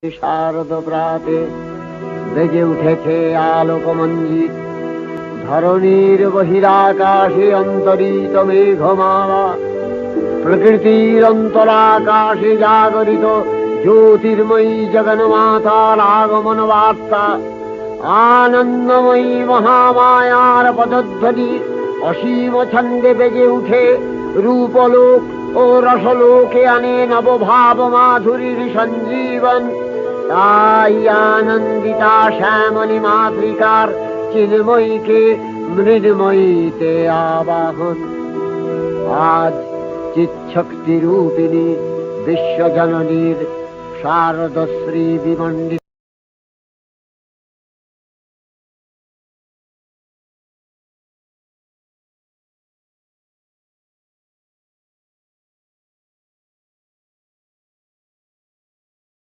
শারদ প্রাতে বেজে উঠেছে আলোকমঞ্জিত, ধরণীর বহিরাকাশে অন্তরিত মেঘমালা, প্রকৃতির অন্তরাকাশে জাগরিত জ্যোতির্ময়ী জগন্মাতার আগমন বার্তা, আনন্দময়ী মহামায়ার পদধ্বনি অসীম ছন্দে বেজে উঠে রূপলোক ও রসলোকে আনে নবভাব মাধুরীর সঞ্জীবন। তাই আনন্দিতা শ্যামলী মাতৃকার চিন্ময়ীকে মৃন্ময়ীতে আবাহন। আজ চিৎশক্তি রূপিণী বিশ্বজননীর শারদশ্রী বিমণ্ডিত